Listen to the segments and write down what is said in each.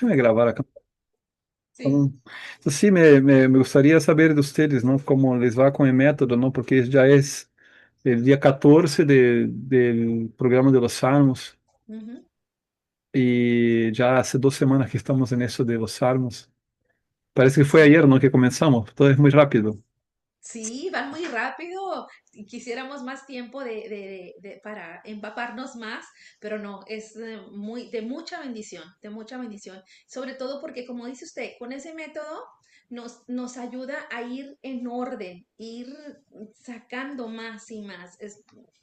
Déjame grabar acá. Sí. Então, sí, me gustaría saber de ustedes, ¿no? Cómo les va con el método, ¿no? Porque ya es el día 14 del programa de los Salmos Ujú. y ya hace 2 semanas que estamos en eso de los Salmos. Parece que fue Sí. ayer, ¿no? Que comenzamos. Todo es muy rápido. Sí, van muy rápido. Y quisiéramos más tiempo para empaparnos más, pero no, es muy de mucha bendición, de mucha bendición. Sobre todo porque, como dice usted, con ese método nos ayuda a ir en orden, ir sacando más y más.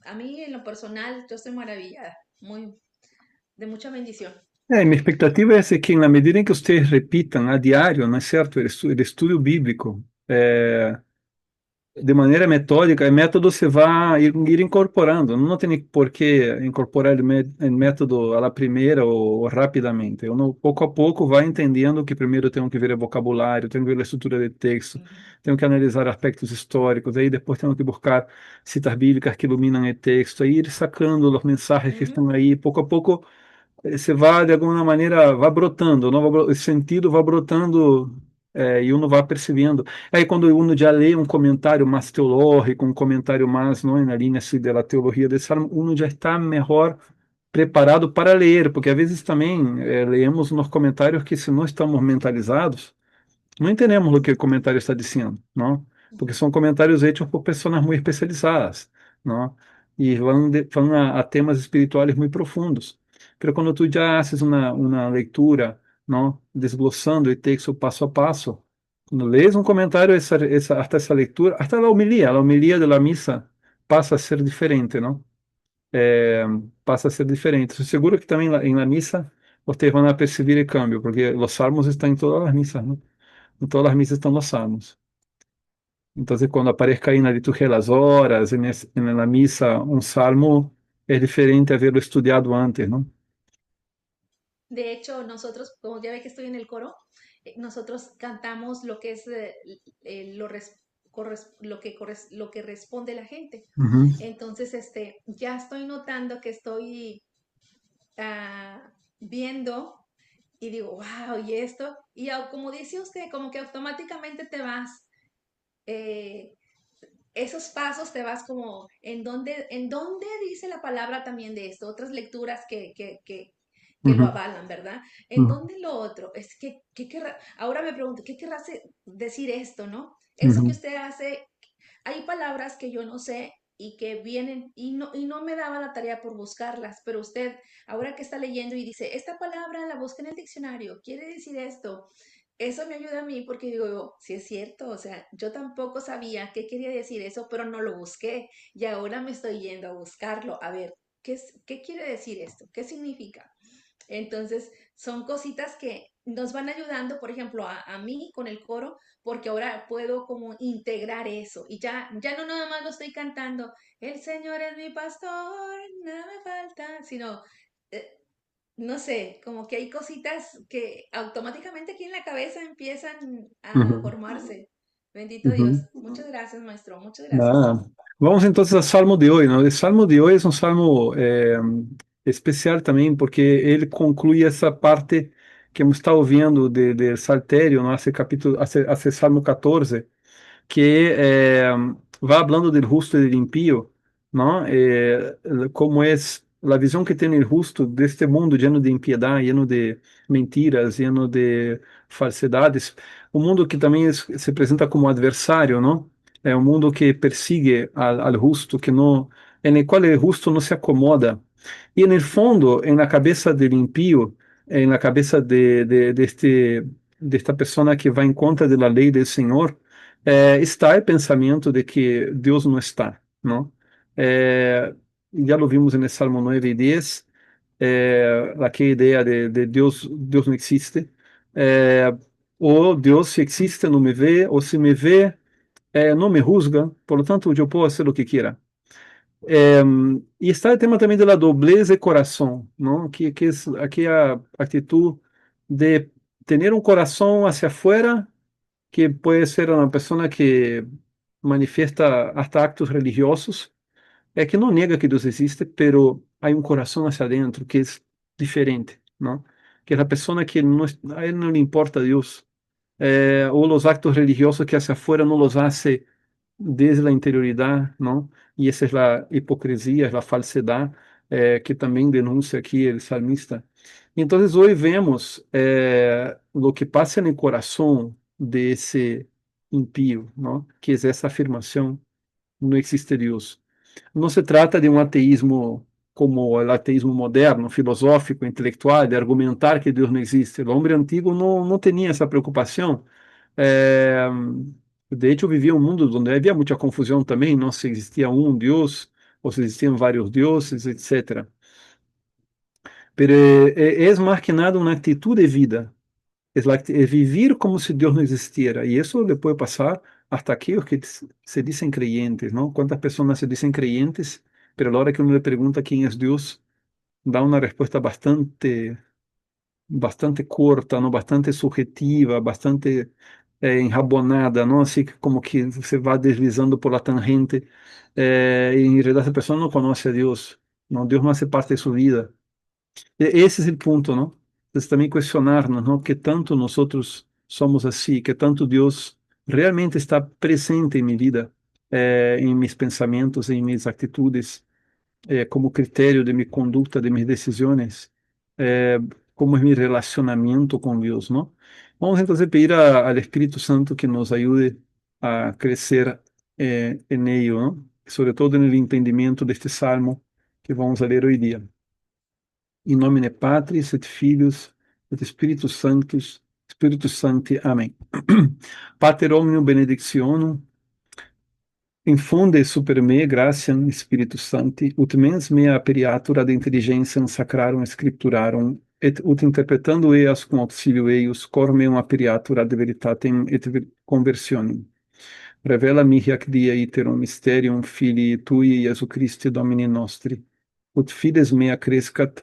A mí, en lo personal, yo estoy maravillada, muy, de mucha bendición. Mi expectativa es de que en la medida en que ustedes repitan a diario, ¿no es cierto? El estudio bíblico, de maneira metódica, o método você vai ir incorporando. Não tem por que incorporar o método à la primeira ou rapidamente. Uno, pouco a pouco, vai entendendo que primeiro tenho que ver o vocabulário, tenho que ver a estrutura de texto, Ujú. tenho que analisar aspectos históricos, aí depois tenho que buscar citas bíblicas que iluminam o texto, aí ir sacando os mensagens que Ujú. estão aí. Pouco a pouco, você vai, de alguma maneira, vai brotando, não? O sentido vai brotando e uno vai percebendo. Aí, quando uno já lê um comentário mais teológico, um comentário mais não, na linha assim, da teologia desse salmo, uno já está melhor preparado para ler, porque às vezes também leemos nos comentários que, se não estamos mentalizados, não entendemos o que o comentário está dizendo, não? Porque são comentários hechos por pessoas muito especializadas, não? E vão a temas espirituais muito profundos. Pero quando tu já haces uma leitura, não? Desglossando o texto passo a passo, quando lees um comentário, hasta essa leitura, hasta a homilia da missa passa a ser diferente, não? Passa a ser diferente. Estou seguro que também em la missa vocês vão a perceber o cambio, porque os salmos estão em todas as missas, não? Em todas as missas estão los salmos. Então, quando aparezca aí na liturgia das horas, na missa, um salmo, é diferente haverlo estudado antes, não? De hecho, nosotros, como ya ve que estoy en el coro, nosotros cantamos lo que es lo que responde la gente. Uhum, Entonces, ya estoy notando que estoy viendo y digo, wow, y esto, y como dice usted, como que automáticamente te vas, eh, esos pasos te vas como, en dónde dice la palabra también de esto? Otras lecturas que lo uhum, avalan, ¿verdad? ¿En uhum, dónde lo otro? Es que, ahora me pregunto, ¿qué querrá decir esto, no? Eso que uhum, usted hace, hay palabras que yo no sé y que vienen y no me daba la tarea por buscarlas, pero usted ahora que está leyendo y dice, esta palabra la busca en el diccionario, quiere decir esto, eso me ayuda a mí porque digo, si es cierto, o sea, yo tampoco sabía qué quería decir eso, pero no lo busqué y ahora me estoy yendo a buscarlo, a ver, ¿qué quiere decir esto? ¿Qué significa? Entonces, son cositas que nos van ayudando, por ejemplo, a mí con el coro, porque ahora puedo como integrar eso y ya no nada más lo estoy cantando, el Señor es mi pastor, nada me falta, sino, eh, no sé, como que hay cositas que automáticamente aquí en la cabeza empiezan a uhum, formarse. Bendito Dios. uhum. Muchas gracias, maestro. Muchas gracias. Ah, vamos entonces al Salmo de hoy, ¿no? El Salmo de hoy es un salmo especial también porque él concluye esa parte que hemos estado viendo del Salterio, ¿no? Hace capítulo, hace Salmo 14, que va hablando del justo y del impío, ¿no? Como es la visión que tiene el justo de este mundo lleno de impiedad, lleno de mentiras, lleno de falsedades, un mundo que también se presenta como adversario, ¿no? É um mundo que persigue al justo, que no, en el cual el justo no se acomoda. Y en el fondo, en la cabeza del impío, en la cabeza de esta persona que va en contra de la ley del Señor, está el pensamiento de que Dios no está, ¿no? Ya lo vimos en el Salmo 9 y 10, aquella idea de Dios no existe, o Dios si existe no me ve, o si me ve, não me juzga, por lo tanto eu posso fazer o que quiera. E está o tema também da doblez de coração, não? Que é aquela atitude de ter um coração hacia afuera, que pode ser uma pessoa que manifesta hasta actos religiosos, que não nega que Deus existe, pero há um coração hacia adentro que é diferente, não? que es la persona que no, a él no le importa Dios, o los actos religiosos que hacia afuera no los hace desde la interioridad, ¿no? Y esa es la hipocresía, es la falsedad que también denuncia aquí el salmista. Y entonces hoy vemos lo que pasa en el corazón de ese impío, ¿no? Que es esa afirmación, no existe Dios. No se trata de un ateísmo como el ateísmo moderno, filosófico, intelectual, de argumentar que Dios no existe. El hombre antiguo no tenía esa preocupación. Eh, de hecho, vivía un mundo donde había mucha confusión también, no si existía un Dios o si existían varios dioses, etcétera. Pero es más que nada una actitud de vida. Es vivir como si Dios no existiera. Y eso le puede pasar hasta aquellos que se dicen creyentes, ¿no? ¿Cuántas personas se dicen creyentes, pero a la hora que uno le pregunta quién es Dios, da una respuesta bastante corta, ¿no? Bastante subjetiva, bastante enjabonada, ¿no? Así que como que se va deslizando por la tangente. Y en realidad esa persona no conoce a Dios, ¿no? Dios no hace parte de su vida. Esse é o ponto, não? Entonces também questionarnos, ¿no? Que tanto nosotros somos así, que tanto Dios realmente está presente en mi vida, en mis pensamientos, en mis actitudes, como critério de mi conducta, de mis decisiones, como es mi relacionamiento con Dios, ¿no? Vamos entonces pedir al Espíritu Santo que nos ayude a crecer en ello, ¿no? Sobre todo en el entendimiento de este salmo que vamos a leer hoy día. Em nome de Patris et Filhos et Spiritus Sanctus, Spiritus Sancti. Amém. Pater omnium benedictionum, infunde super me gratiam Spiritus Sancti, ut mens mea aperiatur ad intelligentiam sacrarum scripturarum, et ut interpretando eas cum auxilio eius, cor meum aperiatur ad veritatem et conversionem. Revela mihi ac dia iterum mysterium Filii Tui, Iesu Christi, Domini nostri, ut fides mea crescat,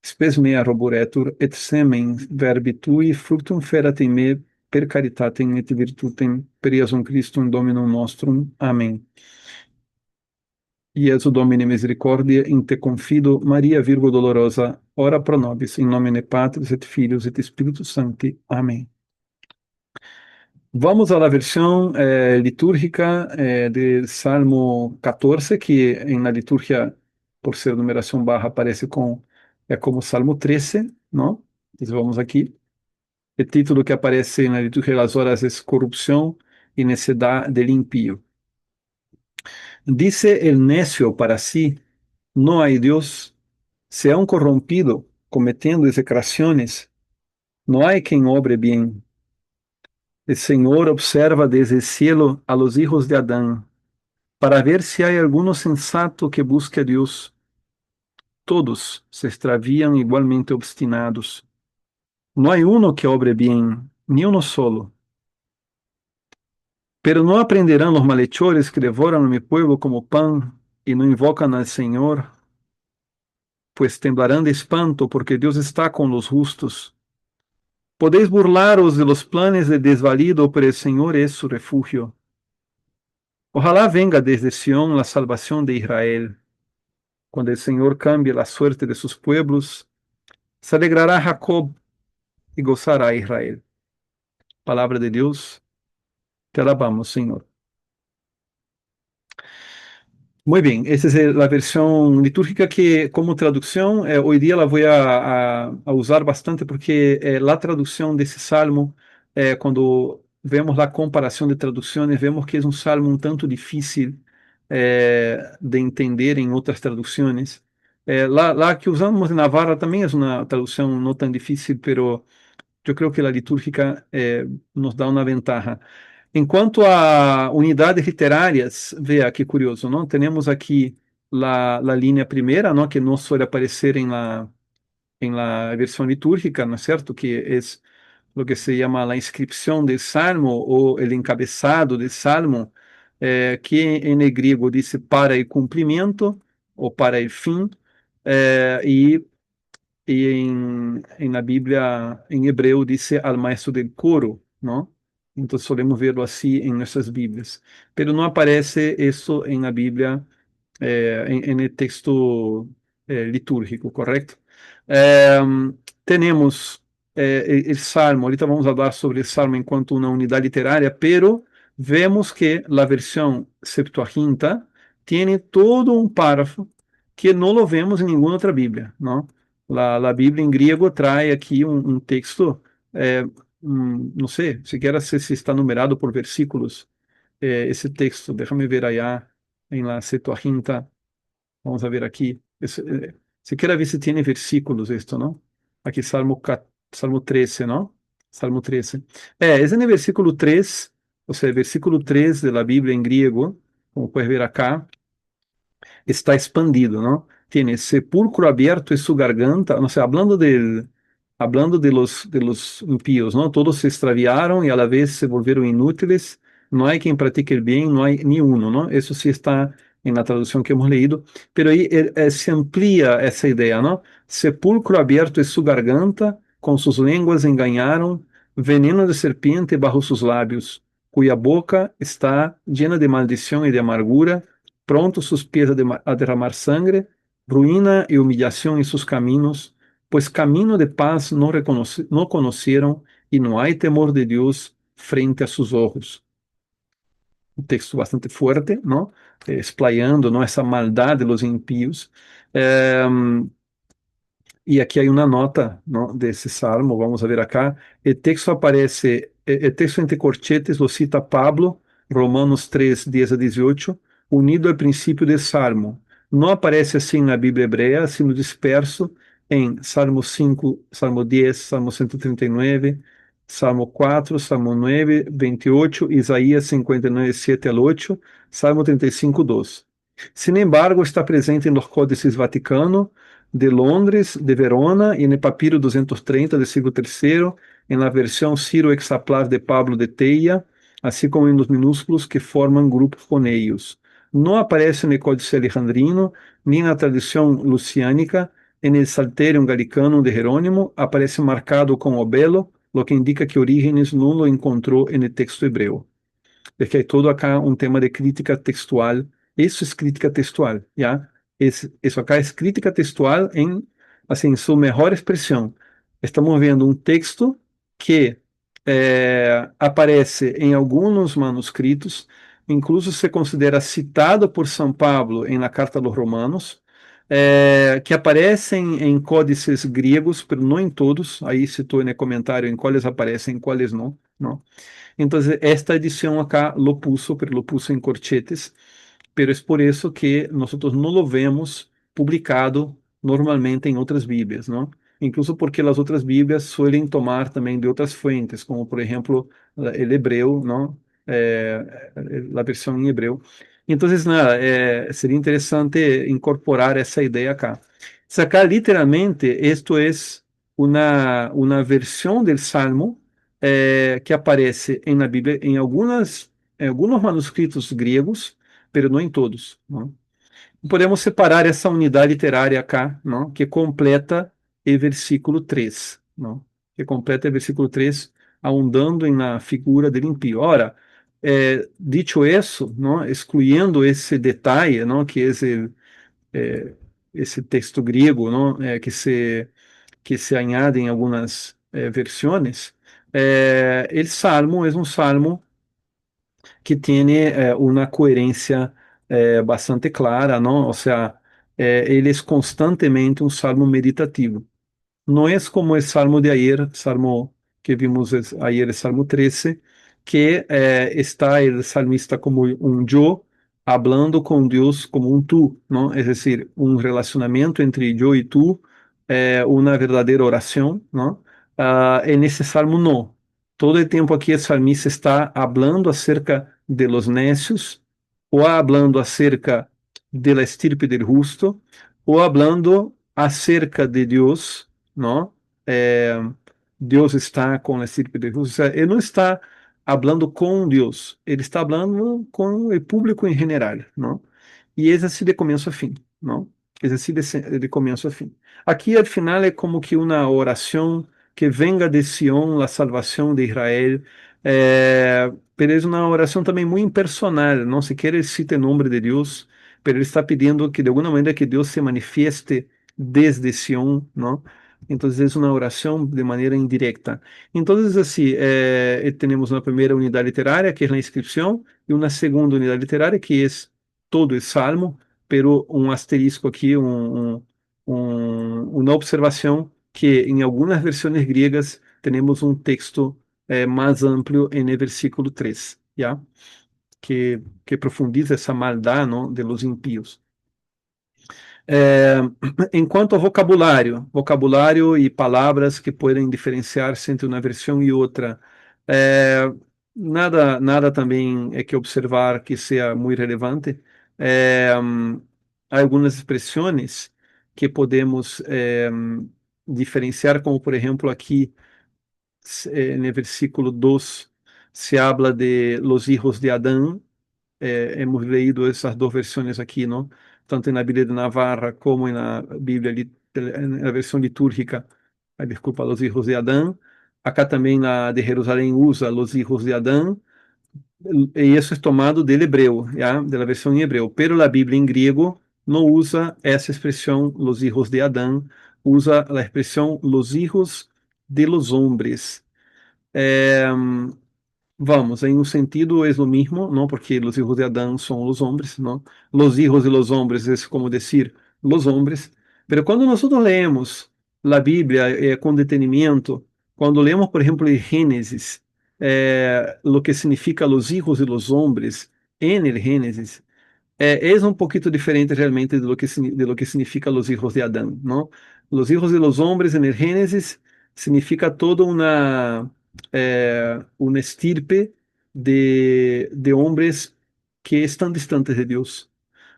spes mea roboretur, et semen verbi tui fructum ferat in me per caritatem et virtutem per Iesum Christum Dominum nostrum. Amen. Iesu Domine misericordia, in te confido, Maria Virgo dolorosa, ora pro nobis, in nomine Patris et Filius et Spiritus Sancti. Amém. Vamos à versão litúrgica do Salmo 14, que na liturgia, por ser numeração barra, aparece como Salmo 13, não? Então vamos aqui. O título que aparece na liturgia das horas é Corrupção e necessidade del impío. Dice el necio para sí, no hay Dios, se han corrompido, cometendo execraciones, no hay quien obre bien. El Señor observa desde el cielo a los hijos de Adán, para ver si hay alguno sensato que busque a Dios. Todos se extravían igualmente obstinados. No hay uno que obre bien, ni uno solo. Pero no aprenderán los malhechores que devoran a mi pueblo como pan y no invocan al Señor, pues temblarán de espanto porque Dios está con los justos. Podéis burlaros de los planes de desvalido, pero el Señor es su refugio. Ojalá venga desde Sión la salvación de Israel. Cuando el Señor cambie la suerte de sus pueblos, se alegrará Jacob y gozará Israel. Palabra de Dios, te alabamos, Señor. Muy bien, esa es la versión litúrgica que como traducción hoy día la voy a usar bastante porque la traducción de ese salmo, cuando vemos la comparación de traducciones, vemos que es un salmo un tanto difícil de entender en otras traducciones. La que usamos en Navarra también es una traducción no tan difícil, pero yo creo que la litúrgica nos da una ventaja. Em quanto a unidades literárias, veja que curioso, não? Temos aqui a linha primeira, não? Que não suele aparecer em la versão litúrgica, não é certo? Que é o que se chama a inscrição do salmo ou o encabeçado do salmo, que em grego diz para o cumprimento ou para o fim, e na Bíblia, em hebreu, diz al maestro del coro, não? Então, solemos verlo assim em nossas Bíblias. Pero não aparece isso na Bíblia, em el texto litúrgico, correto? tenemos el Salmo, ahorita vamos a hablar sobre el Salmo en cuanto a una unidad literaria, pero vemos que la versión Septuaginta tiene todo un párrafo que no lo vemos en ninguna otra Biblia, ¿no? La Biblia en griego trae aquí un texto, eh, no sé, siquiera sé si está numerado por versículos, ese texto, déjame ver allá en la Septuaginta. Vamos a ver aqui. Se quer ver se tem versículos esto, ¿no? Aqui Salmo 13, ¿no? Salmo 13. Esse é no versículo 3, ou seja, versículo 3 da Bíblia em griego, como puedes ver acá, está expandido, ¿no? Tiene sepulcro abierto en su garganta, no sé, hablando de los impíos, ¿no? Todos se extraviaron y a la vez se volvieron inútiles. No hay quien practique el bien, no hay ni uno, ¿no? Eso sí está en la traducción que hemos leído, pero ahí se amplía esa idea, ¿no? Sepulcro abierto en su garganta, con sus lenguas engañaron, veneno de serpiente bajo sus labios, cuya boca está llena de maldición y de amargura, pronto sus pies a derramar sangre, ruina y humillación en sus caminos, pues camino de paz no conocieron y no hay temor de Dios frente a sus ojos. Um texto bastante fuerte, ¿no? Explayando, ¿no? Essa maldade de los impíos. E aqui há uma nota, ¿no? Desse salmo, vamos a ver acá. O texto aparece, o texto entre corchetes lo cita Pablo, Romanos 3, 10 a 18, unido ao princípio do salmo. Não aparece assim na Bíblia hebreia, sino disperso em Salmo 5, Salmo 10, Salmo 139, Salmo 4, Salmo 9, 28, Isaías 59, 7 al 8, Salmo 35, 2. Sin embargo, está presente nos códices Vaticano, de Londres, de Verona, e no papiro 230 do século III, em la versão Ciro-Hexaplar de Pablo de Teia, assim como nos minúsculos que formam grupos com eles. Não aparece no Códice Alejandrino, nem na tradição luciânica, em el Salterium Gallicanum de Jerônimo, aparece marcado com obelo, lo que indica que Orígenes não lo encontrou no texto hebreu. Porque hay todo acá un tema de crítica textual. Eso es crítica textual, ¿ya? Eso acá es crítica textual así, en su mejor expresión. Estamos viendo un texto que aparece en algunos manuscritos, incluso se considera citado por São Pablo en la Carta a los Romanos, que aparecem em códices griegos, pero não em todos. Aí citou no comentário em quais aparecem, em quais não, não. Entonces, esta edición acá pero lo puso en corchetes, pero es por eso que nosotros no lo vemos publicado normalmente en otras Biblias, ¿no? Incluso porque las otras Biblias suelen tomar también de otras fuentes, como por ejemplo el hebreo, ¿no? La versión en hebreo. Entonces, nada, sería interesante incorporar esa idea acá. Acá, literalmente, esto es una versión del Salmo que aparece na Bíblia em alguns manuscritos gregos, pero não em todos. Não? Podemos separar essa unidade literária cá, não? Que completa o versículo 3, não? Que completa o versículo 3, ahondando na figura do impío. Ora, dicho isso, não? Excluindo esse detalhe, não? Que esse texto grego, não? Que se añade em algumas versões, el salmo é um salmo que tem uma coerência bastante clara, não? Ou seja, ele é constantemente um salmo meditativo. Não é como o salmo de ayer, salmo que vimos ayer, o salmo 13, que está o salmista como um eu, hablando com Deus como um tu, não? É decir, um relacionamento entre eu e tu, uma verdadeira oração, não? Nesse salmo não. Todo o tempo aqui o salmista está hablando acerca de los necios, ou hablando acerca de la estirpe del justo, ou hablando acerca de Deus, não? Deus está com a estirpe del justo. Ele não está hablando com Deus, ele está hablando com o público em geral, não? E esse assim de começo a fim, não? Esse assim de começo a fim. Aqui, al final, é como que uma oração que venga de Sion, a salvação de Israel, pero é uma oração também muito impersonal, não se quer cite o nome de Deus, pero ele está pedindo que de alguma maneira que Deus se manifieste desde Sion, não? Entonces es una oración de manera indirecta. Entonces así, tenemos una primera unidad literaria, que es la inscripción, y una segunda unidad literaria, que es todo el salmo, pero un asterisco aquí, una observación que en algunas versiones griegas tenemos un texto más amplio en el versículo 3, ¿ya? Que profundiza essa maldade, não, de los impíos. É, em quanto ao vocabulário e palavras que podem diferenciar-se entre uma versão e outra, é, nada também é que observar que seja muito relevante. Há algumas expressões que podemos diferenciar, como por exemplo aqui no versículo 2 se habla de los hijos de Adán. Hemos leído essas duas versões aqui, não? Tanto na Bíblia de Navarra como na Bíblia, na versão litúrgica, desculpa, Los Hijos de Adán. Acá também na de Jerusalém usa Los Hijos de Adán, e isso é tomado del hebreu, já, da versão em hebreu. Pero a Bíblia em grego não usa essa expressão Los Hijos de Adán, usa a expressão Los Hijos de los Hombres. É, Vamos, en un sentido es lo mismo, ¿no? Porque los hijos de Adán son los hombres, ¿no? Los hijos de los hombres es como decir los hombres. Pero cuando nosotros leemos la Biblia con detenimiento, cuando leemos, por ejemplo, el Génesis, lo que significa los hijos de los hombres en el Génesis, es un poquito diferente realmente de lo que significa los hijos de Adán, ¿no? Los hijos de los hombres en el Génesis significa toda una estirpe de hombres que están distantes de Dios,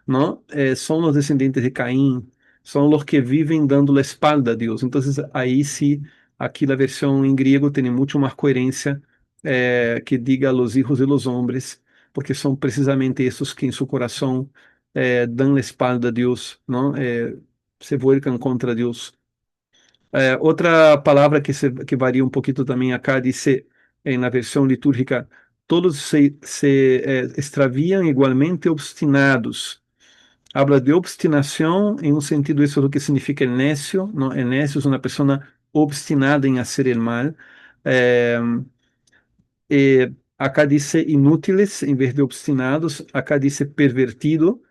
¿no? Son los descendientes de Caín, son los que viven dando la espalda a Dios. Entonces, ahí sí, aquí la versión en griego tiene mucho más coherencia, que diga los hijos de los hombres, porque são precisamente esses que em seu coração dão a espalda a Deus, não? Se volcam contra Deus. Outra palavra que varia um pouquinho também acá, dice na versão litúrgica, todos se extraviam igualmente obstinados. Habla de obstinação em um sentido, isso é o que significa el necio, ¿no? El necio é uma pessoa obstinada em hacer el mal. Eh, Acá dice inútiles em vez de obstinados, acá dice pervertido,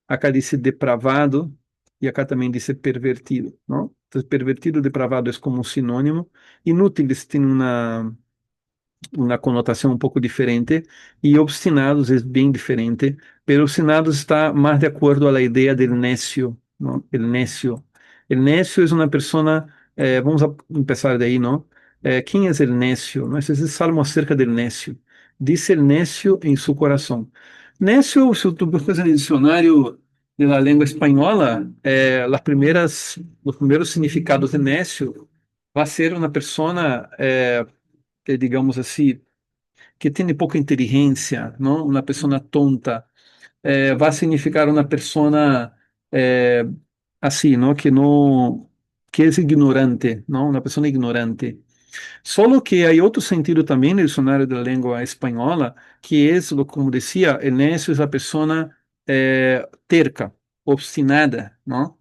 acá dice depravado e acá também dice pervertido, não? Então, pervertido e depravado é como um sinônimo. Inútiles tem uma conotação um pouco diferente e obstinados é bem diferente, pero obstinados está mais de acordo à ideia del necio, não? El necio. El necio é uma pessoa, vamos começar daí, não? ¿Quién es el necio? ¿No? Ese es el salmo acerca del necio. Dice el necio en su corazón. Necio, si tú buscas en el diccionario de la lengua española, los primeros significados de necio va a ser una persona, digamos así, que tiene poca inteligencia, ¿no? Una persona tonta. Va a significar una persona así, ¿no? Que es ignorante, ¿no? Una persona ignorante. Solo que hay otro sentido también en el diccionario de la lengua española, que es, como decía, el necio es la persona terca, obstinada, ¿no?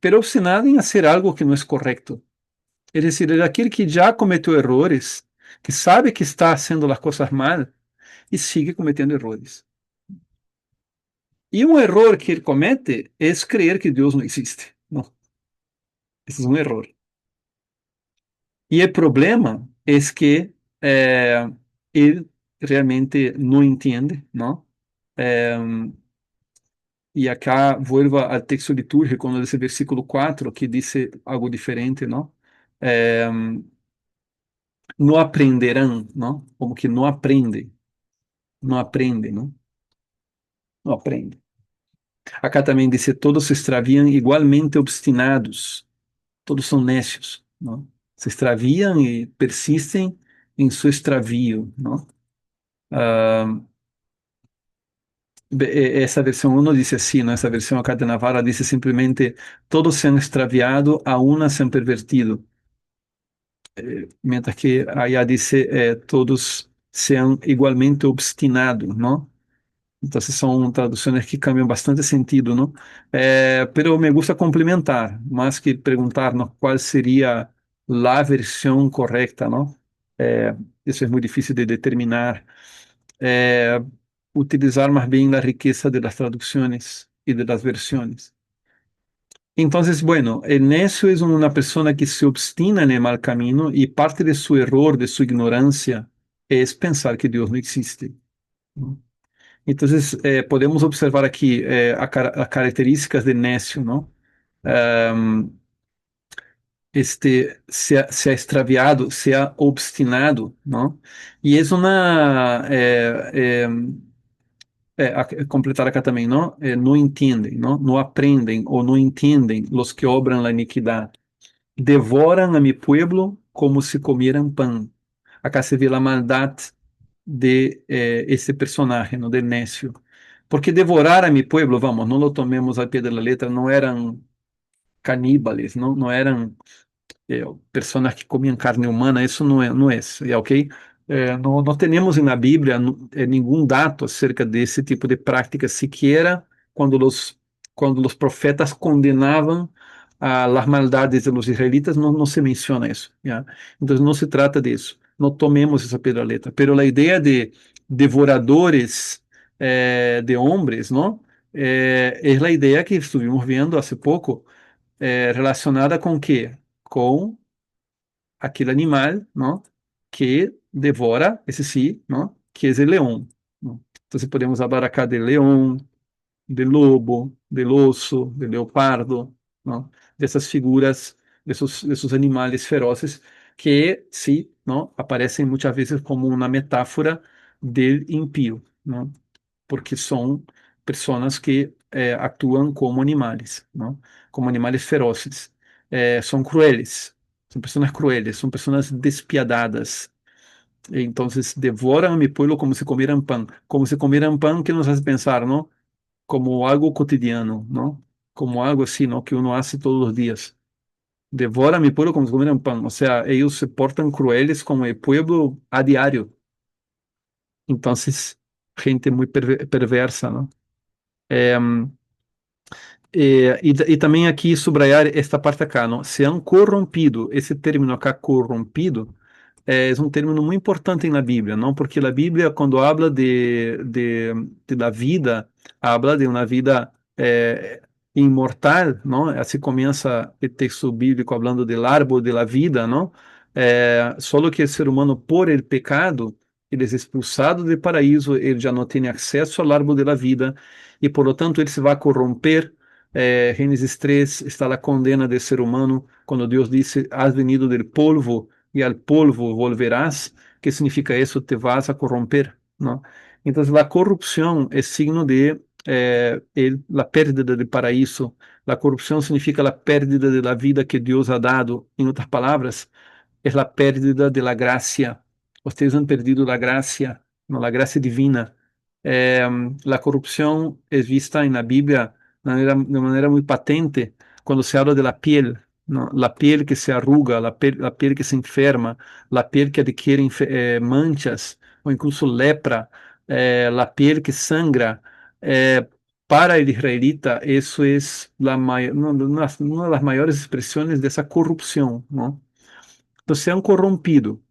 Pero obstinada en hacer algo que no es correcto. Es decir, es aquel que ya cometió errores, que sabe que está haciendo las cosas mal y sigue cometiendo errores. Y un error que él comete es creer que Dios no existe. No, ese es un error. E o problema é que ele realmente não entende, não? Eh, e acá vuelvo ao texto litúrgico, quando esse versículo 4, que diz algo diferente, não? Eh, não aprenderão, não? Como que não aprendem, não aprendem, não? Não aprendem. Acá também diz: todos se extraviam igualmente obstinados, todos são nécios, não? Se extraviam e persistem em seu extravio, não? Ah, essa versão 1 diz assim, ¿no? Essa versão acá de Navarra diz simplesmente: todos se han extraviado, a una se han pervertido. Mientras que allá dice: todos se han igualmente obstinado, ¿no? Entonces son traducciones que cambian bastante sentido, ¿no? Pero me gusta complementar, más que preguntarnos cuál sería la versión correcta, ¿no? Eh, Eso es muy difícil de determinar. Eh, Utilizar más bien la riqueza de las traducciones y de las versiones. Entonces, bueno, el necio es una persona que se obstina en el mal camino y parte de su error, de su ignorancia, es pensar que Dios no existe, ¿no? Entonces, podemos observar aquí as características de necio, ¿no? Am, se ha extraviado, se ha obstinado, ¿no? E é uma completar acá também, não? Não entendem, não? Não aprendem ou não entendem os que obram a iniquidade. Devoram a mi pueblo como se comieran pan. Acá se vê a maldade de esse personagem, no del necio. Porque devorar a mi pueblo, vamos, não lo tomemos a pé de la letra, não eram caníbales, não eram personas que comían carne humana, isso não é, ok? Não temos na Bíblia nenhum dato acerca desse tipo de prática, sequer quando os profetas condenavam as maldades dos israelitas, não se menciona isso. ¿Ya? Então não se trata disso. Não tomemos essa pela letra. Pero a ideia de devoradores de homens, não? É a ideia que estivemos vendo há pouco, relacionada com o quê? Com aquele animal, ¿no? Que devora, esse sí, ¿no? Que é o leão, ¿no? Então podemos falar acá de leão, de lobo, de oso, de leopardo, ¿no? Dessas figuras, desses animais ferozes que, sí, ¿no? Aparecem muitas vezes como uma metáfora del impío, ¿no? Porque são pessoas que atuam como animais, não? Como animais ferozes. São crueles, são pessoas crueles, são pessoas despiadadas. Então, devoram mi pueblo como se comieran pan. Como se comieran pan, que nos hace pensar, não? Como algo cotidiano, não? Como algo assim, não? Que uno hace todos os dias. Devora mi pueblo como se comieran pan. O sea, ellos se portan crueles com o pueblo a diário. Então, gente muito perversa, não? É, e também aqui subrayar esta parte acá, não? Se han corrompido, esse término acá, corrompido, é um término muito importante na Bíblia, não? Porque a Bíblia, quando habla de la vida, habla de uma vida imortal, não? Assim começa o texto bíblico falando del árbol de la vida, não? Só que o ser humano, por el pecado, ele é expulsado do paraíso, ele já não tem acesso ao árbol de la vida, e por lo tanto ele se vai corromper. Gênesis 3 está a condena do ser humano, quando Deus disse: Has venido del polvo e al polvo volverás. Que significa isso? Te vas a corromper, não? Então, a corrupção é signo de la pérdida do paraíso. A corrupção significa a pérdida da vida que Deus ha dado. Em outras palavras, é a pérdida de la gracia. Vocês han perdido la gracia, não, a graça divina. A corrupção é vista na Bíblia de maneira muito patente quando se habla de la piel, ¿no? La piel que se arruga, la piel que se enferma, la piel que adquiere manchas ou incluso lepra, la piel que sangra. Para el israelita, isso é uma das maiores expressões dessa corrupção, não? Então, se han corrompido,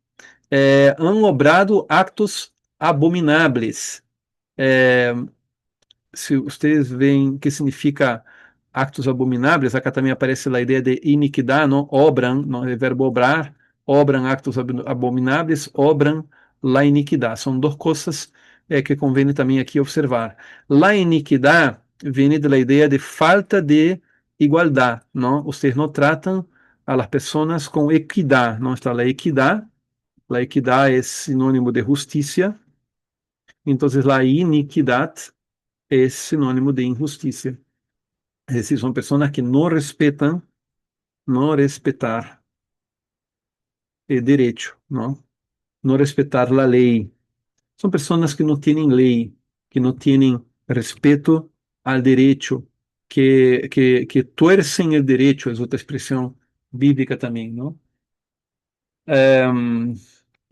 han obrado actos abomináveis. É, Se vocês veem que significa actos abomináveis, acá também aparece a ideia de iniquidade, não? Obram, não é verbo obrar, obram actos abomináveis, obram la iniquidade. São duas coisas que convém também aqui observar. La iniquidade vem da ideia de falta de igualdade, não? Vocês não tratam a las pessoas com equidade, não está a equidade. A equidade é sinônimo de justiça, então a iniquidade é sinônimo de injustiça. Es decir, son personas que no respetan, no respetar el derecho, ¿no? No respetar la ley. Son personas que no tienen ley, que no tienen respeto al derecho, que tuercen el derecho, es otra expresión bíblica también, ¿no?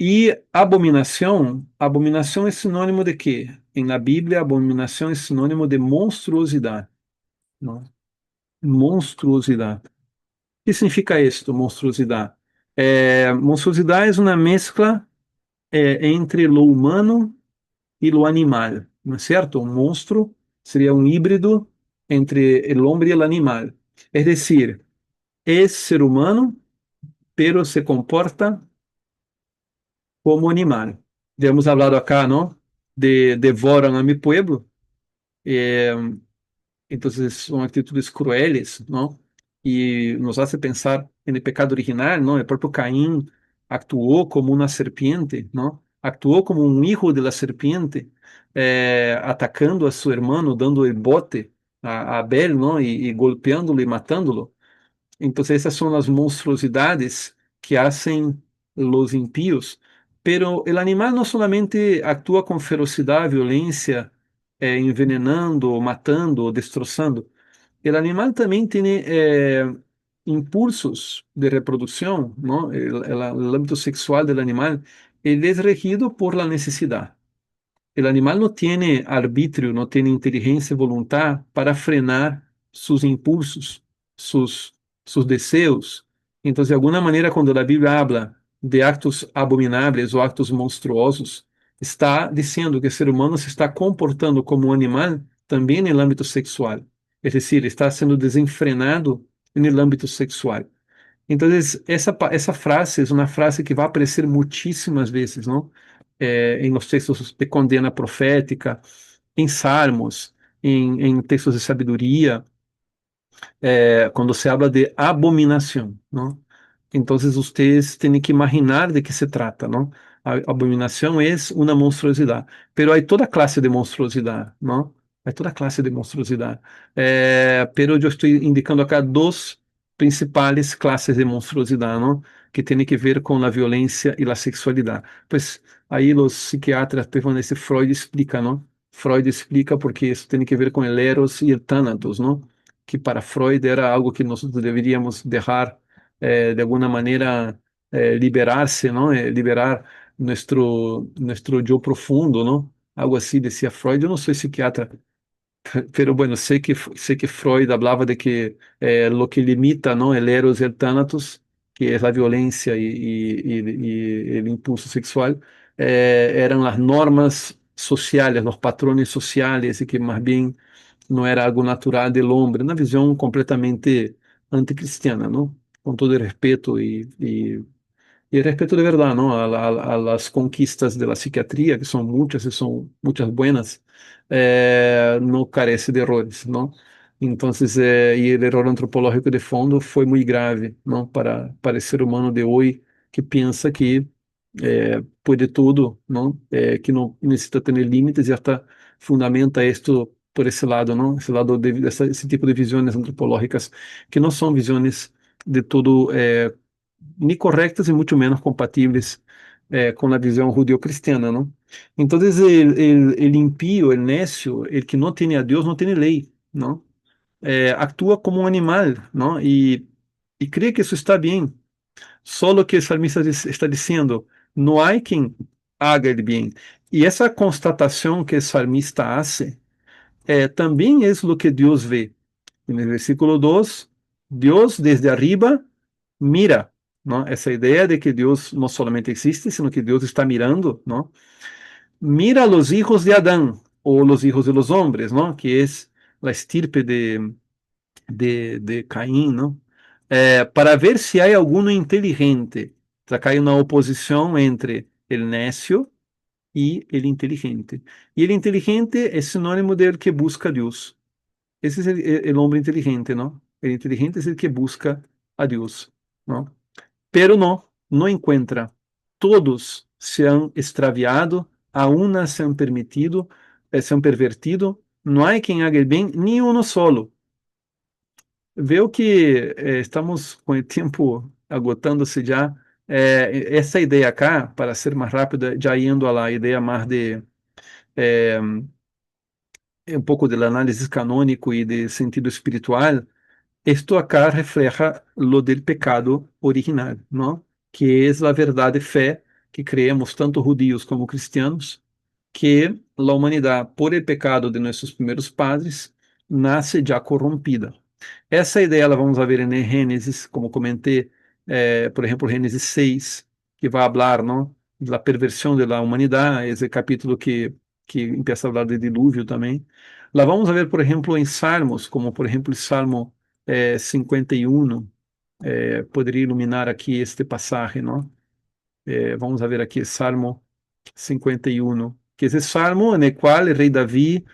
E abominação, abominação é sinônimo de quê? en la Biblia, abominación es sinónimo de monstruosidad, ¿no? Monstruosidad. ¿Qué significa esto, monstruosidad? Monstruosidad es una mezcla entre lo humano y lo animal, ¿no es cierto? Un monstruo sería un híbrido entre el hombre y el animal. Es decir, es ser humano, pero se comporta como animal. Ya hemos hablado acá, ¿no? De devoran a mi pueblo. Eh, entonces son actitudes crueles, ¿no? Y nos hace pensar en el pecado original, ¿no? El propio Caín actuó como una serpiente, ¿no? Actuó como un hijo de la serpiente, atacando a su hermano, dando el bote a Abel, ¿no? Y golpeándolo y matándolo. Entonces esas son las monstruosidades que hacen los impíos. Pero el animal no solamente actúa con ferocidad, violencia, envenenando, matando, destrozando. El animal también tiene impulsos de reproducción, ¿no? El ámbito sexual del animal, él es regido por la necesidad. El animal no tiene arbitrio, no tiene inteligencia y voluntad para frenar sus impulsos, sus, sus deseos. Entonces, de alguna manera, cuando la Biblia habla de actos abominables o actos monstruosos, está diciendo que el ser humano se está comportando como un animal también en el ámbito sexual. Es decir, está siendo desenfrenado en el ámbito sexual. Entonces, essa frase é uma frase que vai aparecer muitíssimas vezes, não? Em los textos de condena profética, em salmos, em textos de sabedoria, quando se habla de abominação, não? Então, vocês têm que imaginar de que se trata, não? A abominação é uma monstruosidade, pero há toda classe de monstruosidade, não? Há toda classe de monstruosidade. Pero eu estou indicando acá duas principais classes de monstruosidade, não? Que tem que ver com a violência e a sexualidade. Pues aí os psiquiatras, esse Freud explica, não? Freud explica porque isso tem que ver com el eros e el thanatos, não? Que para Freud era algo que nós deveríamos deixar de alguma maneira liberar-se, não? Liberar nuestro yo profundo, não? Algo assim decía Freud. Eu não sou psiquiatra, pero bueno, sé que Freud hablaba de que lo que limita, ¿no? El eros y el thanatos, que es la violencia y el impulso sexual, eran las normas sociales, los patrones sociales, y que más bien no era algo natural del hombre, una visión completamente anticristiana, ¿no? Con todo el respeto y respeto de verdad, ¿no? A las conquistas de la psiquiatría, que son muchas y son muchas buenas, no carece de errores, ¿no? Entonces, y el error antropológico de fondo fue muy grave, ¿no? Para el ser humano de hoy que piensa que puede todo, ¿no? Que no necesita tener límites y hasta fundamenta esto por ese lado, ¿no? Ese lado ese tipo de visiones antropológicas que no son visiones de todo ni correctas e muito menos compatíveis com a visão judeo-cristiana, não? Então, ele impío, ele nécio, ele que não tem a Deus, não tem lei, não? Atua como um animal, não? E crê que isso está bem. Só o que o salmista está dizendo, não há quem haga el bem. E essa constatação que o salmista hace, também é o que Deus vê. No versículo 2, Deus desde arriba mira, ¿no? Esa idea de que Dios no solamente existe, sino que Dios está mirando, ¿no? Mira a los hijos de Adán o los hijos de los hombres, ¿no? Que es la estirpe de Caín, ¿no? Para ver si hay alguno inteligente. Acá hay una oposición entre el necio y el inteligente. Y el inteligente es sinónimo del que busca a Dios. Ese es el hombre inteligente, ¿no? El inteligente es el que busca a Dios, ¿no? Pero no encuentra. Todos se han extraviado, a una se han permitido, se han pervertido, no hay quien haga el bien, ni uno solo. Veo que estamos com o tempo agotando-se já. Essa ideia cá, para ser mais rápida, já indo à ideia mais de um pouco da análise canônico e de sentido espiritual. Esto acá refleja lo del pecado original, ¿no? Que es la verdad de fe que creemos tanto judíos como cristianos, que a humanidade, por el pecado de nossos primeiros padres, nasce já corrompida. Essa ideia ela vamos ver em Gênesis, como comentei, por exemplo, Gênesis 6, que vai falar, não, da perversão da humanidade, esse capítulo que empieza a falar de dilúvio também. Lá vamos ver, por exemplo, em Salmos, como por exemplo o Salmo 51, poderia iluminar aqui este passagem, não? Vamos ver aqui Salmo 51, que é esse salmo no qual o rei Davi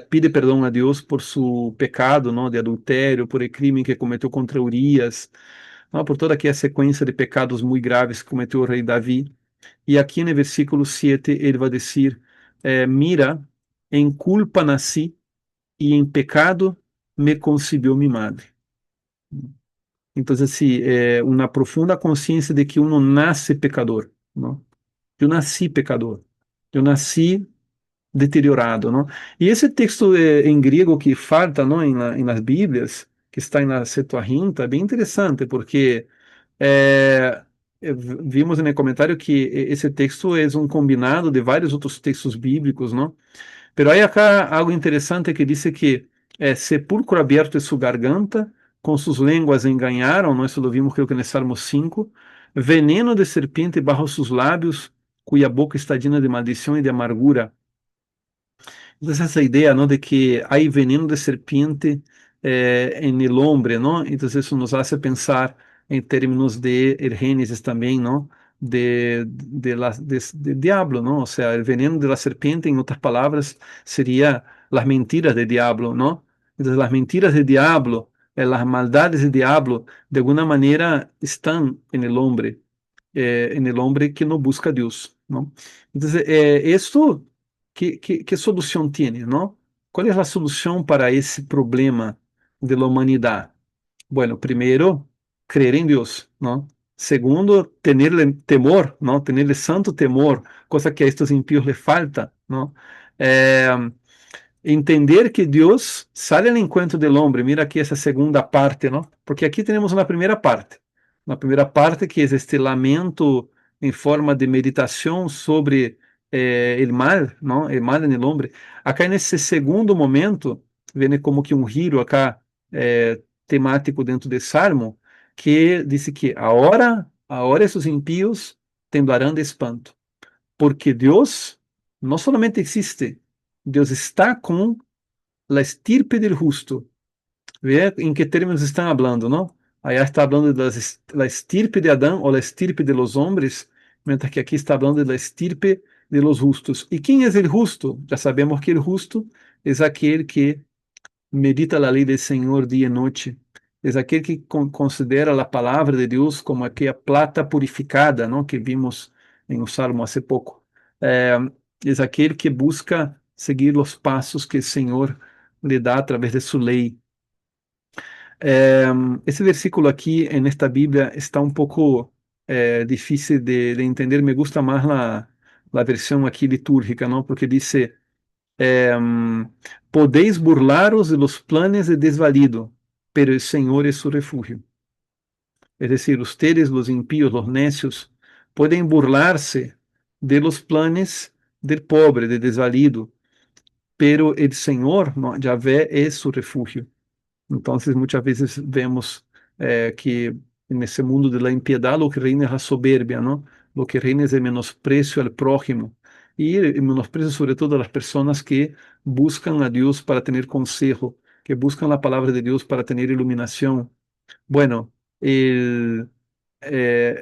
pide perdão a Deus por seu pecado, não, de adultério, por el crime que cometeu contra Urias, não, por toda aquela sequência de pecados muito graves que cometeu o rei Davi. E aqui no versículo 7 ele vai dizer: Mira, em culpa nasci e em pecado me concibiu mi madre. Então, assim, uma profunda consciência de que uno nasce pecador, não? Eu nasci pecador. Eu nasci deteriorado, não? E esse texto em grego que falta, não, nas Bíblias, que está na Septuaginta, é bem interessante, porque é, vimos no comentário que esse texto é um combinado de vários outros textos bíblicos, não? Pero hay acá algo interesante que dice que sepulcro abierto es su garganta, con sus lenguas engañaron, ¿no? Eso lo vimos creo que en el Salmo 5. Veneno de serpiente bajo sus labios, cuya boca está llena de maldición y de amargura. Entonces esa idea, ¿no? De que hay veneno de serpiente en el hombre, ¿no? Entonces eso nos hace pensar en términos de el Génesis también, ¿no? De diablo, ¿no? O sea, el veneno de la serpiente, en otras palabras, sería las mentiras del diablo, ¿no? Entonces las mentiras del diablo, las maldades del diablo, de alguna manera están en el hombre que no busca a Dios, ¿no? Entonces, esto, ¿qué solución tiene, no? ¿Cuál es la solución para ese problema de la humanidad? Bueno, primero, creer en Dios, ¿no? Segundo, tenerle temor, ¿no? Tenerle santo temor, cosa que a estos impíos le falta, ¿no? Eh, entender que Deus sale ao encontro do homem. Mira aqui essa segunda parte, não? Porque aqui temos uma primeira parte. Uma primeira parte que é este lamento em forma de meditação sobre o mal, não? O mal no homem. Acá nesse segundo momento, vem como que um giro acá temático dentro do Salmo, que diz que agora esses impíos temblarão de espanto, porque Deus não solamente existe, Deus está com la estirpe del justo. Vê em que termos estão falando, não? Allá está falando da la estirpe de Adão ou la estirpe de los hombres, mientras que aqui está falando da estirpe de los justos. E quem é o justo? Já sabemos que o justo é aquele que medita a lei do Senhor dia e noite. É aquele que considera a palavra de Deus como aquela plata purificada, não? Que vimos em um salmo há pouco. É aquele que busca seguir os passos que o Senhor lhe dá através de sua lei. Esse versículo aqui nesta Bíblia está um pouco difícil de entender. Me gusta mais a versão aqui litúrgica, não? Porque diz podeis burlaros de los planes de desvalido, pero el Señor es su refugio. Es decir, ustedes, los impíos, los necios, pueden burlarse de los planes del pobre, del desvalido, pero el Señor, ¿no? Yahvé, es su refugio. Entonces, muchas veces vemos que en ese mundo de la impiedad lo que reina es la soberbia, ¿no? Lo que reina es el menosprecio al prójimo y el menosprecio sobre todo a las personas que buscan a Dios para tener consejo, que buscan la palabra de Dios para tener iluminación. Bueno, el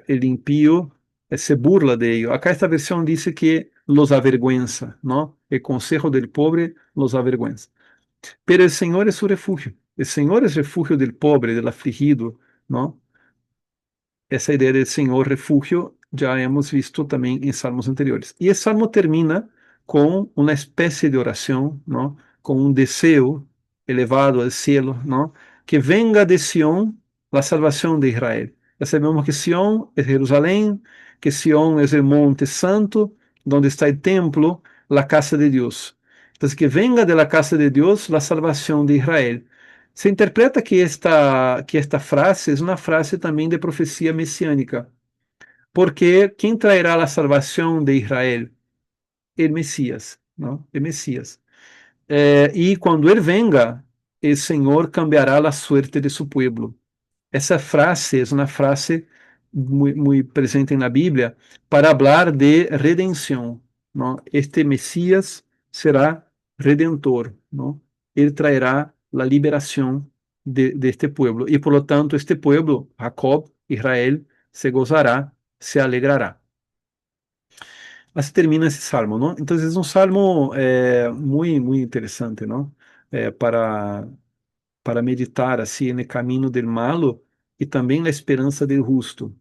impío se burla de ello. Acá esta versión dice que los avergüenza, ¿no? El consejo del pobre los avergüenza. Pero el Señor es su refugio. El Señor es refugio del pobre, del afligido, ¿no? Essa ideia de Senhor refúgio já hemos visto também em salmos anteriores. E esse salmo termina com uma espécie de oração, não? Com um desejo elevado ao cielo, não? Que venga de Sión a salvação de Israel. Já sabemos que Sión é Jerusalém, que Sión é o monte santo, onde está o templo, a casa de Deus. Então, que venga de la casa de Deus a salvação de Israel. Se interpreta que esta frase é uma frase também de profecia messiânica, porque quem trairá a salvação de Israel? el Mesías, ¿no? El Mesías. Y cuando Él venga, el Señor cambiará la suerte de su pueblo. Essa frase é uma frase muito presente na Bíblia para falar de redenção. Não? Este Messias será redentor. Não? Ele trairá a liberação de este pueblo. E, por lo tanto, este pueblo, Jacob, Israel, se gozará, se alegrará. Assim termina esse salmo, não? Então, é um salmo muito interessante, não? Para meditar assim no caminho do malo e também na esperança do justo.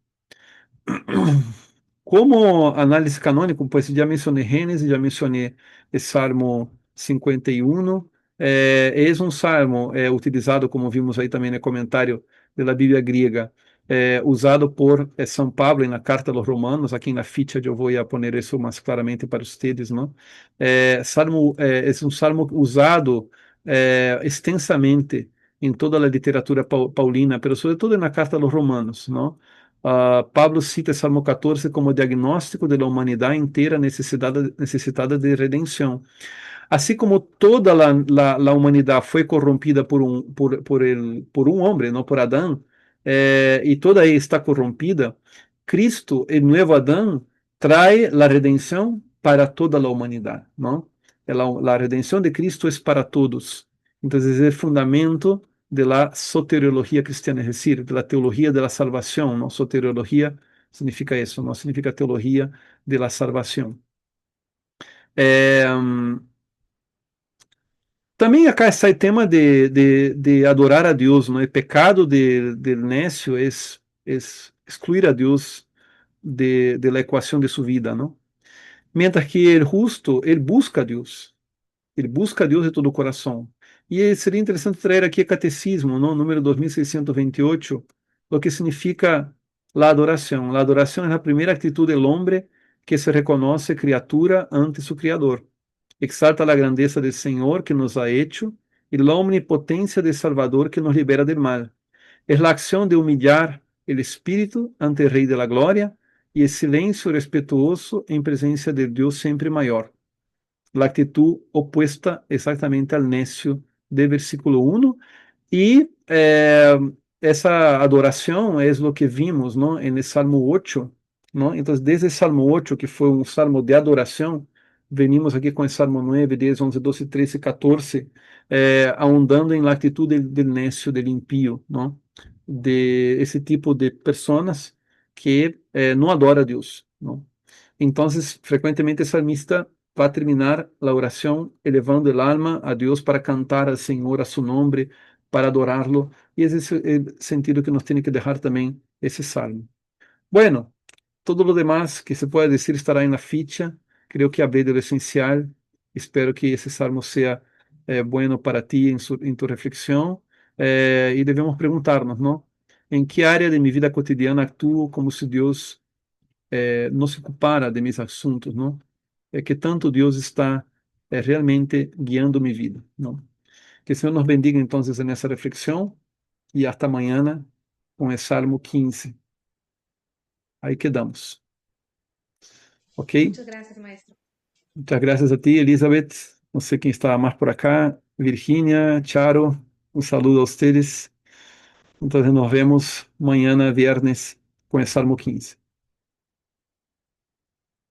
Como análise canônico, pues já mencionei Gênesis, já mencionei o Salmo 51. É um salmo utilizado, como vimos aí também no comentário da Bíblia grega, usado por São Pablo na Carta aos Romanos. Aqui na ficha eu vou poner isso mais claramente para vocês, não? É um salmo usado extensamente em toda a literatura paulina, mas sobretudo na Carta aos Romanos, não? Pablo cita Salmo 14 como diagnóstico da humanidade inteira necessitada de redenção. Assim como toda a humanidade foi corrompida por um homem, não por Adão, e toda ela está corrompida, Cristo, o novo Adão, traz a redenção para toda a humanidade, não? A redenção de Cristo é para todos. Então, é o fundamento de la soteriologia cristiana, es decir, de la teología de la salvación, ¿no? Soteriología significa eso, ¿no? Significa teología de la salvación. Também acá está o tema de adorar a Deus, ¿no? O pecado del necio es excluir a Deus de la ecuación de su vida, ¿no? Mientras que el justo, él busca a Deus. Ele busca a Deus de todo o coração. E seria interessante trazer aqui o catecismo, não? Número 2628, o que significa a adoração. A adoração é a primeira atitude do homem que se reconhece criatura ante su Criador. Exalta a grandeza do Senhor que nos ha hecho e a omnipotência do Salvador que nos libera del mal. É a ação de humilhar o espírito ante o Rei de la Glória e o silêncio respetuoso em presença de Deus sempre maior. La actitud opuesta exactamente al necio de versículo 1. Y esa adoración es lo que vimos, ¿no? En el Salmo 8, ¿no? Entonces, desde el Salmo 8, que fue un salmo de adoración, venimos aquí con el Salmo 9, 10, 11, 12, 13, 14, ahondando en la actitud del necio, del impío, ¿no? De ese tipo de personas que no adora a Dios, ¿no? Entonces, frecuentemente el salmista va a terminar la oración elevando el alma a Dios para cantar al Señor a su nombre, para adorarlo. Y ese es el sentido que nos tiene que dejar también ese salmo. Bueno, todo lo demás que se pueda decir estará en la ficha. Creo que hablé de lo esencial. Espero que ese salmo sea bueno para ti en tu reflexión. Y debemos preguntarnos, ¿no? ¿En qué área de mi vida cotidiana actúo como si Dios não se ocupara de mis assuntos, não? Que tanto Deus está realmente guiando minha vida, não? Que o Senhor nos bendiga então nessa reflexão e hasta amanhã com o Salmo 15. Aí quedamos. Ok? Muchas gracias, maestro. Muchas gracias a ti, Elizabeth. Não sei quem está mais por acá. Virginia, Charo, um saludo a ustedes. Então, nos vemos amanhã, viernes, com o Salmo 15.